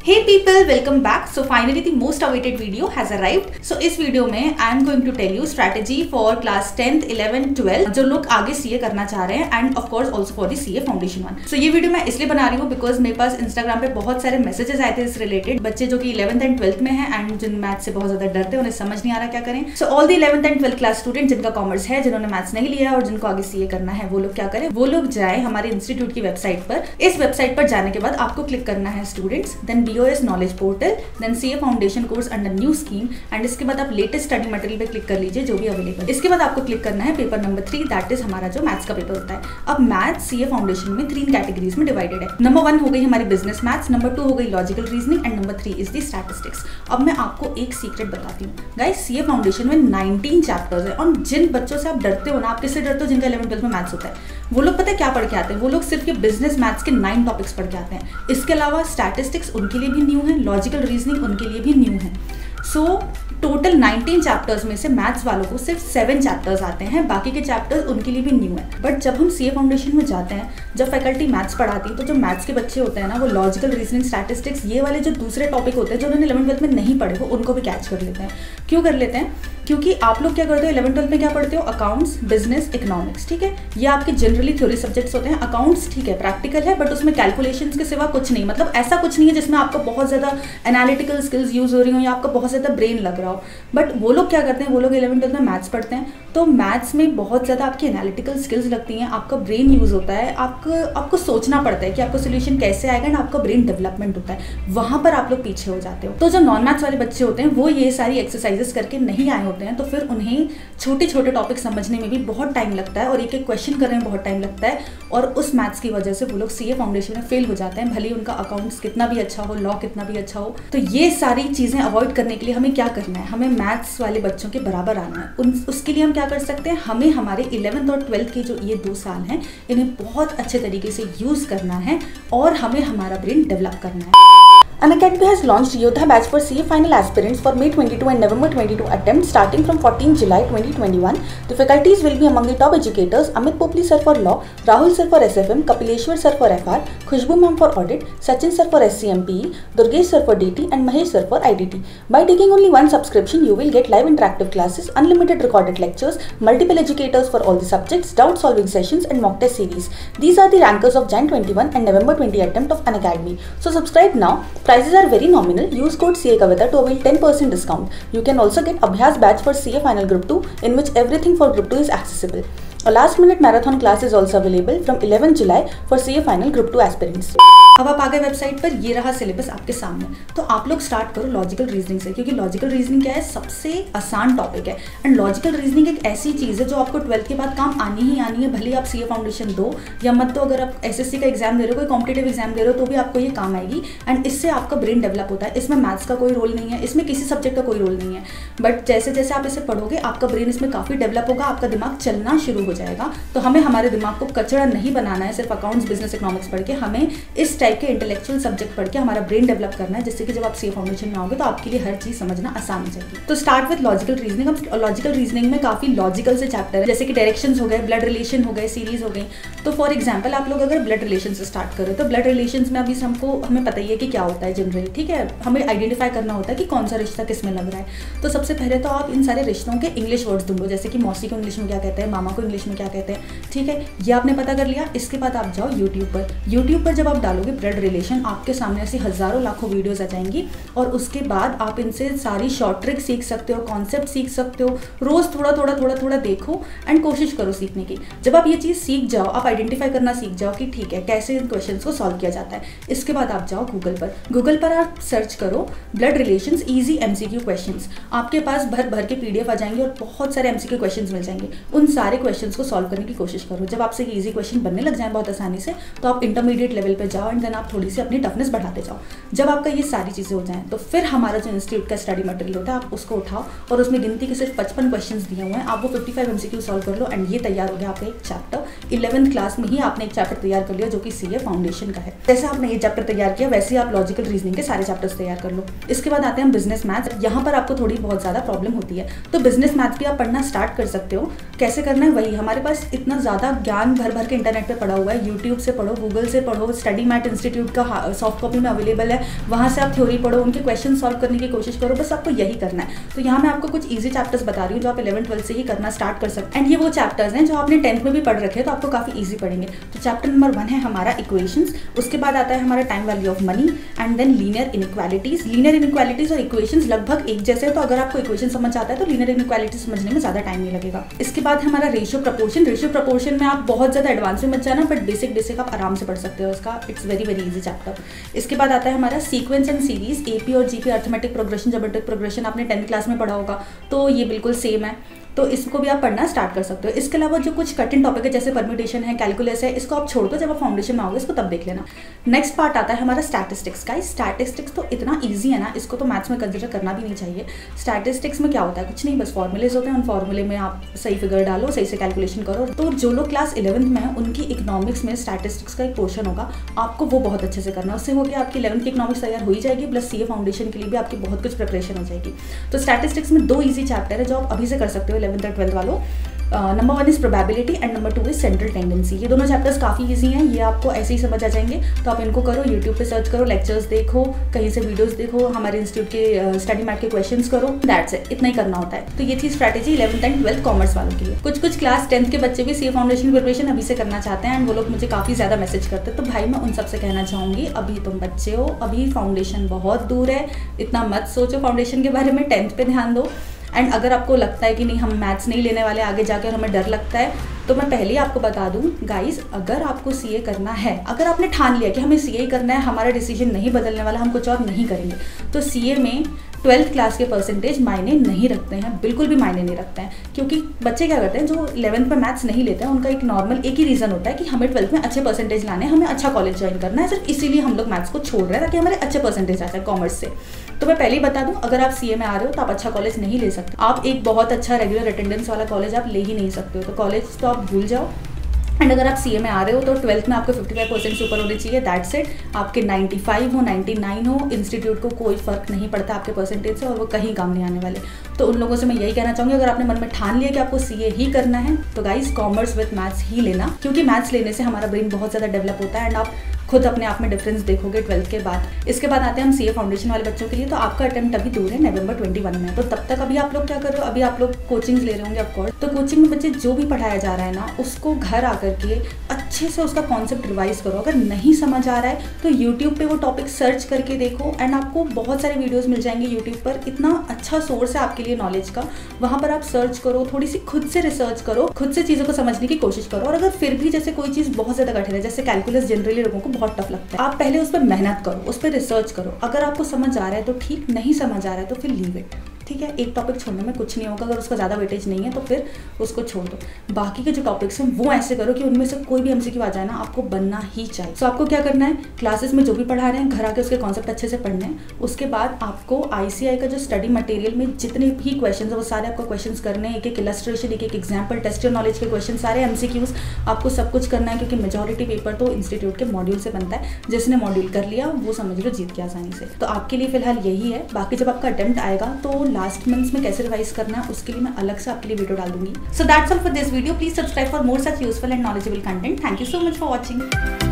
Hey people, welcome back. So finally the most awaited video has arrived. So इस video में I am going to tell you strategy for class 10th, 11th, 12th जो लोग आगे CA करना चाह रहे हैं and of course also for the CA foundation one. So ये वीडियो मैं इसलिए बना रही हूँ because मेरे पास Instagram पे बहुत सारे messages आए थे इस related बच्चे जो कि 11th and 12th में हैं and जिन मैथ्स से बहुत ज्यादा डरते हैं उन्हें समझ नहीं आ रहा क्या करें. So all the 11th and 12th class students जिनका कॉमर्स है, जिन्होंने मैथ्स नहीं लिया और जिनको आगे CA करना है, वो लोग क्या करें, वो लोग जाए हमारे इंस्टीट्यूट की वेबसाइट पर. इस वेबसाइट पर जाने के बाद आपको क्लिक करना है students, then BOS knowledge portal, then CA foundation course under new scheme and इसके बाद आप लेटेस्ट स्टडी मटेरियल पे क्लिक कर लीजिए जो भी अवेलेबल. इसके बाद आपको क्लिक करना है पेपर नंबर 3, दैट इज हमारा जो मैथ्स का पेपर होता है. अब मैथ्स CA फाउंडेशन में 3 कैटेगरीज में डिवाइडेड है. नंबर 1 हो गई हमारी बिजनेस मैथ्स, नंबर 2 हो गई logical reasoning and number 3 is the statistics. अब मैं आपको एक सीक्रेट बताती हूँ गाइस, CA फाउंडेशन में 19 चैप्टर्स है और जिन बच्चों से आप डरते हो ना, आप किससे डरते हो, जिनका 11th 12th में मैथ्स होता है, वो लोग पता है क्या पढ़ के आते हैं, वो लोग सिर्फ ये बिजनेस मैथ्स के 9 टॉपिक्स पढ़ के आते हैं. इसके अलावा स्टैटिस्टिक्स उनके लिए भी न्यू है, लॉजिकल रीजनिंग उनके लिए भी न्यू है. सो टोटल 19 चैप्टर्स में से मैथ्स वालों को सिर्फ 7 चैप्टर्स आते हैं, बाकी के चैप्टर्स उनके लिए भी न्यू है. बट जब हम CA फाउंडेशन में जाते हैं, जब फैकल्टी मैथ्स पढ़ाती है, तो जो मैथ्स के बच्चे होते हैं ना, वो लॉजिकल रीजनिंग, स्टैटिस्टिक्स, ये वाले जो दूसरे टॉपिक होते हैं जो उन्होंने 11th 12th में नहीं पढ़े हो, उनको भी कैच कर लेते हैं. क्यों कर लेते हैं? क्योंकि आप लोग क्या करते हो 11th 12th में, क्या पढ़ते हो, अकाउंट्स, बिजनेस, इकोनॉमिक्स, ठीक है, ये आपके जनरली थ्योरी सब्जेक्ट्स होते हैं. अकाउंट्स ठीक है, प्रैक्टिकल है, बट उसमें कैलकुलेशंस के सिवा कुछ नहीं, मतलब ऐसा कुछ नहीं है जिसमें आपको बहुत ज़्यादा एनालिटिकल स्किल्स यूज हो रही हो या आपका बहुत ज़्यादा ब्रेन लग रहा हो. बट वो लोग क्या करते हैं, वो लोग 11th 12th में मैथ्स पढ़ते हैं, तो मैथ्स में बहुत ज़्यादा आपकी एनालिटिकल स्किल्स लगती हैं, आपका ब्रेन यूज़ होता है, आपको सोचना पड़ता है कि आपको सोल्यूशन कैसे आएगा एंड आपका ब्रेन डेवलपमेंट होता है. वहाँ पर आप लोग पीछे हो जाते हो. तो जो नॉन मैथ्स वाले बच्चे होते हैं वो ये सारी एक्सरसाइजेस करके नहीं आए होते हैं, तो फिर उन्हें छोटे छोटे टॉपिक समझने में भी बहुत टाइम लगता है और एक एक क्वेश्चन करने में बहुत टाइम लगता है, और उस मैथ्स की वजह से वो लोग CA फाउंडेशन में फेल हो जाते हैं, भले ही उनका अकाउंट्स कितना भी अच्छा हो, लॉ कितना भी अच्छा हो. तो ये सारी चीज़ें अवॉइड करने के लिए हमें क्या करना है, हमें मैथ्स वाले बच्चों के बराबर आना है. उसके लिए हम क्या कर सकते हैं, हमें हमारे 11th और 12th के जो ये 2 साल हैं, इन्हें बहुत अच्छे तरीके से यूज़ करना है और हमें हमारा ब्रेन डेवलप करना है. Unacademy has launched Yodha batch for CA final aspirants for May 22 and November 22 attempts starting from 14 July 2021. The faculties will be among the top educators: Amit Popli sir for law, Rahul sir for SFM, Kapileshwar sir for FR, Khushbu ma'am for audit, Sachin sir for SCMPE, Durgesh sir for DT and Mahesh sir for IDT. By taking only one subscription, you will get live interactive classes, unlimited recorded lectures, multiple educators for all the subjects, doubt solving sessions and mock test series. These are the rankers of Jan 21 and November 20 attempt of Unacademy. So subscribe now. Prices are very nominal. Use code CA Kavita to avail 10% discount. You can also get Abhyas batch for CA Final Group 2, in which everything for Group 2 is accessible. A last minute marathon class is also available from 11 July for CA Final Group 2 aspirants. अब आप आ गए website पर, ये रहा syllabus आपके सामने. तो आप लोग स्टार्ट करो लॉजिकल रीजनिंग से, क्योंकि लॉजिकल रीजनिंग क्या है, सबसे आसान टॉपिक है. एंड लॉजिकल रीजनिंग एक ऐसी चीज़ है जो आपको 12th के बाद काम आनी ही आनी है, भले ही आप CA फाउंडेशन दो या मत दो. अगर आप SSC का एग्जाम दे रहे हो, कोई कॉम्पिटेटिव एग्जाम दे रहे हो, तो भी आपको ये काम आएगी. एंड इससे आपका ब्रेन डेवलप होता है. इसमें मैथ्स का कोई रोल नहीं है, इसमें किसी सब्जेक्ट का कोई रोल नहीं है, बट जैसे जैसे आप इसे पढ़ोगे आपका ब्रेन इसमें काफ़ी डेवलप होगा, आपका दिमाग चलना शुरू हो जाएगा. तो हमें हमारे दिमाग को कचड़ा नहीं बनाना है सिर्फ अकाउंट्स, बिजनेस, इकोनॉमिक्स पढ़ के. हमें इस टाइप के इंटेलेक्चुअल सब्जेक्ट पढ़ के हमारा ब्रेन डेवलप करना है, जिससे कि जब आप CA फाउंडेशन में आओगे तो आपके लिए हर चीज़ समझना आसान हो जाएगी. तो स्टार्ट विद लॉजिकल रीजनिंग. अब लॉजिकल रीजनिंग में काफ़ी लॉजिकल से चैप्टर है, जैसे कि डायरेक्शंस हो गए, ब्लड रिलेशन हो गए, सीरीज हो गई. तो फॉर एग्जाम्पल आप लोग अगर ब्लड रिलेशन से स्टार्ट करें, तो ब्लड रिलेशन में अभी हमें पता ही है कि क्या होता है जनरली, ठीक है. हमें आइडेंटिफाई करना होता है कि कौन सा रिश्ता किस में लग रहा है. तो सबसे पहले तो आप इन सारे रिश्तों के इंग्लिश वर्ड्स ढूंढो, जैसे कि मौसी को इंग्लिश में क्या कहते हैं, मामा को इंग्लिश में क्या कहते हैं, ठीक है. ये आपने पता कर लिया. इसके बाद आप जाओ यूट्यूब पर जब आप डालोगे ब्लड रिलेशन, आपके सामने ऐसी हजारों लाखों वीडियोस आ जाएंगी और उसके बाद आप इनसे सारी शॉर्ट ट्रिक सीख सकते हो, कॉन्सेप्ट सीख सकते हो. रोज थोड़ा देखो एंड कोशिश करो सीखने की. जब आप ये चीज़ सीख जाओ, आप आइडेंटिफाई करना सीख जाओ कि ठीक है कैसे इन क्वेश्चन को सॉल्व किया जाता है. इसके बाद आप जाओ गूगल पर आप सर्च करो blood relations easy MCQ questions. आपके पास भर के PDF आ जाएंगे और बहुत सारे MCQ क्वेश्चंस मिल जाएंगे. उन सारे क्वेश्चंस को सॉल्व करने की कोशिश करो. जब आपसे ईजी क्वेश्चन बनने लग जाए बहुत आसानी से, तो आप इंटरमीडिएट लेवल पे जाओ एंड देन आप थोड़ी सी अपनी टफनेस बढ़ाते जाओ. जब आपका ये सारी चीज़ें हो जाएं, तो फिर हमारा जो इंस्टीट्यूट का स्टडी मटेरियल होता है आप उसको उठाओ और उसमें गिनती के सिर्फ 55 क्वेश्चंस दिए हुए हैं. आप वो 55 MCQ सॉल्व कर लो एंड ये तैयार हो गया आपका एक चैप्टर. 11th क्लास में ही आपने एक चैप्टर तैयार कर लिया जो कि सीए फाउंडेशन का है। जैसे आपने ये चैप्टर तैयार किया वैसे आप लॉजिकल रीजनिंग के सारे चैप्टर्स तैयार कर लो। इसके बाद आते हैं हम बिजनेस मैथ्स। यहाँ पर आपको थोड़ी बहुत ज़्यादा प्रॉब्लम होती है, तो बिजनेस मैथ्स भी आप पढ़ना स्टार्ट कर सकते हो। कैसे करना है वही, हमारे पास इतना ज़्यादा ज्ञान भर भर के इंटरनेट पर पड़ा हुआ है, यूट्यूब से पढ़ो, गूगल से पढ़ो, स्टडी मैट इंस्टीट्यूट का सॉफ्ट कॉपी में अवेलेबल है, वहाँ से आप थ्योरी पढ़ो, उनके क्वेश्चन सॉल्व करने की कोशिश करो, बस आपको यही करना है। तो यहाँ मैं आपको कुछ ईजी चैप्टर्स बता रही हूँ जो आप 11th-12th से ही करना स्टार्ट कर सकते हैं। एंड ये वो चैप्टर्स हैं जो आपने 10th में भी पढ़ रखे हैं, तो आपको काफ़ी ईजी पड़ेंगे। तो चैप्टर नंबर 1 है हमारा इक्वेशंस, उसके बाद आता है हमारा time value of money, and then linear inequalities. Linear inequalities और इक्वेशंस लगभग एक जैसे हैं, तो अगर आपको इक्वेशन समझ आता है तो लीनियर इनइक्वालिटीज समझने में ज़्यादा टाइम नहीं लगेगा। इसके बाद हमारा रेशियो प्रपोर्शन। रेशियो प्रपोर्शन में आप बहुत ज़्यादा एडवांस में मत जाना, बट बेसिक आप आराम से पढ़ सकते हो इसका, इट्स वेरी इजी चैप्टर। इसके बाद आता है हमारा सीक्वेंस एंड सीरीज। एपी और GP arithmetic progression, geometric progression आपने 10th क्लास में पढ़ा होगा, तो ये बिल्कुल सेम है, तो इसको भी आप पढ़ना स्टार्ट कर सकते हो। इसके अलावा जो कुछ कठिन टॉपिक है जैसे परम्यूटेशन है, कैलकुलस है, इसको आप छोड़ दो, जब आप फाउंडेशन में आओगे इसको तब देख लेना। नेक्स्ट पार्ट आता है हमारा स्टैटिस्टिक्स का। स्टैटिस्टिक्स तो इतना ईजी है ना, इसको तो मैथ्स में कंसिडर करना भी नहीं चाहिए। स्टैटिस्टिक्स में क्या होता है, कुछ नहीं, बस फॉर्मूलेज होते हैं, उन फॉर्मूले में आप सही फिगर डालो, सही से कैलकुलेशन करो। तो जो लोग क्लास 11th में है उनकी इकोनॉमिक्स में स्टैटिस्टिक्स का एक पोर्शन होगा, आपको वो बहुत अच्छे से करना है। उससे हो गया आपकी 11th की इकोनॉमिक्स तैयार हो ही जाएगी, प्लस सीए फाउंडेशन के लिए भी आपकी बहुत कुछ प्रिपरेशन हो जाएगी। तो स्टैटिस्टिक्स में 2 ईजी चैप्टर है जो आप अभी से कर सकते हो 11th और 12th वालों। Number 1 is probability and number 2 is central tendency. ये दोनों चैप्टर्स काफ़ी इजी हैं, ये आपको ऐसे ही समझ आ जाएंगे, तो आप इनको करो, यूट्यूब पे सर्च करो, लेक्चर्स देखो, कहीं से वीडियोस देखो, हमारे इंस्टीट्यूट के स्टडी मैट के क्वेश्चंस करो, दैट्स इट, इतना ही करना होता है। तो ये थी strategy 11th and 12th commerce वालों के लिए। कुछ क्लास 10th के बच्चे भी सीए फाउंडेशन की प्रिपरेशन अभी से करना चाहते हैं, एंड वो लोग मुझे काफ़ी ज़्यादा मैसेज करते हैं, तो भाई मैं उन सबसे कहना चाहूँगी, अभी तुम बच्चे हो, अभी फाउंडेशन बहुत दूर है, इतना मत सोचो फाउंडेशन के बारे में, 10th पे ध्यान दो। एंड अगर आपको लगता है कि नहीं हम मैथ्स नहीं लेने वाले आगे जाकर, हमें डर लगता है, तो मैं पहले ही आपको बता दूं गाइस, अगर आपको सीए करना है, अगर आपने ठान लिया कि हमें सीए करना है, हमारा डिसीजन नहीं बदलने वाला, हम कुछ और नहीं करेंगे, तो सीए में 12th क्लास के परसेंटेज मायने नहीं रखते हैं, बिल्कुल भी मायने नहीं रखते हैं। क्योंकि बच्चे क्या करते हैं जो 11th में मैथ्स नहीं लेते हैं, उनका एक नॉर्मल एक ही रीज़न होता है कि हमें 12th में अच्छे परसेंटेज लाने हैं, हमें अच्छा कॉलेज ज्वाइन करना है, सिर्फ इसीलिए हम लोग मैथ्स को छोड़ रहे हैं ताकि हमारे अच्छे परसेंटेज आ जाए कॉमर्स से। तो मैं पहले ही बता दूं, अगर आप सीए में आ रहे हो तो आप अच्छा कॉलेज नहीं ले सकते, आप एक बहुत अच्छा रेगुलर अटेंडेंस वाला कॉलेज आप ले ही नहीं सकते हो, तो कॉलेज तो आप भूल जाओ। एंड अगर आप सीए में आ रहे हो तो 12th में आपको 55% से ऊपर होने चाहिए, दैट्स इट। आपके 95 हो, 99 हो, इंस्टीट्यूट को कोई फर्क नहीं पड़ता आपके परसेंटेज से, और वो कहीं काम नहीं आने वाले। तो उन लोगों से मैं यही कहना चाहूँगी, अगर आपने मन में ठान लिया कि आपको सीए ही करना है, तो गाइस कॉमर्स विद मैथ्स ही लेना, क्योंकि मैथ्स लेने से हमारा ब्रेन बहुत ज़्यादा डेवलप होता है, एंड आप खुद अपने आप में डिफरेंस देखोगे 12th के बाद। इसके बाद आते हैं हम सीए फाउंडेशन वाले बच्चों के लिए, तो आपका अटेम्प्ट अभी दूर है, नवंबर 21 में, तो तब तक अभी आप लोग क्या कर रहे हो, अभी आप लोग कोचिंग ले रहे होंगे ऑफकोर्स। तो कोचिंग में बच्चे जो भी पढ़ाया जा रहा है ना, उसको घर आकर के अच्छे से उसका कॉन्सेप्ट रिवाइज करो। अगर नहीं समझ आ रहा है तो यूट्यूब पे वो टॉपिक सर्च करके देखो, एंड आपको बहुत सारे वीडियोस मिल जाएंगे यूट्यूब पर, इतना अच्छा सोर्स है आपके लिए नॉलेज का, वहाँ पर आप सर्च करो, थोड़ी सी खुद से रिसर्च करो, खुद से चीज़ों को समझने की कोशिश करो। और अगर फिर भी जैसे कोई चीज़ बहुत ज़्यादा कठिन है, जैसे कैलकुलस जनरली लोगों को बहुत टफ लगता है, आप पहले उस पर मेहनत करो, उस पर रिसर्च करो, अगर आपको समझ आ रहा है तो ठीक, नहीं समझ आ रहा है तो फिर लीव इट, ठीक है। एक टॉपिक छोड़ने में कुछ नहीं होगा, अगर उसका ज़्यादा वेटेज नहीं है तो फिर उसको छोड़ दो। बाकी के जो टॉपिक्स हैं वो ऐसे करो कि उनमें से कोई भी एमसीक्यू आ जाए ना, आपको बनना ही चाहिए। सो आपको क्या करना है, क्लासेस में जो भी पढ़ा रहे हैं घर आके उसके कॉन्सेप्ट अच्छे से पढ़ने हैं। उसके बाद आपको आईसीआई का जो स्टडी मटेरियल में जितने भी क्वेश्चन है वो सारे आपको क्वेश्चन करने हैं, एक एक इलस्ट्रेशन, एक एक एग्जाम्पल, टेस्ट योर नॉलेज के क्वेश्चन, सारे एमसीक्यूज, आपको सब कुछ करना है, क्योंकि मेजॉरिटी पेपर तो इंस्टीट्यूट के मॉड्यूल से बनता है। जिसने मॉड्यूल कर लिया वो समझ लो जीत गया आसानी से। तो आपके लिए फिलहाल यही है, बाकी जब आपका अटेम्प्ट आएगा तो लास्ट मंथ्स में कैसे रिवाइज करना है उसके लिए मैं अलग से आपके लिए वीडियो डाल दूंगी। So that's all for this video, please subscribe for more such useful and knowledgeable content. Thank you so much for watching.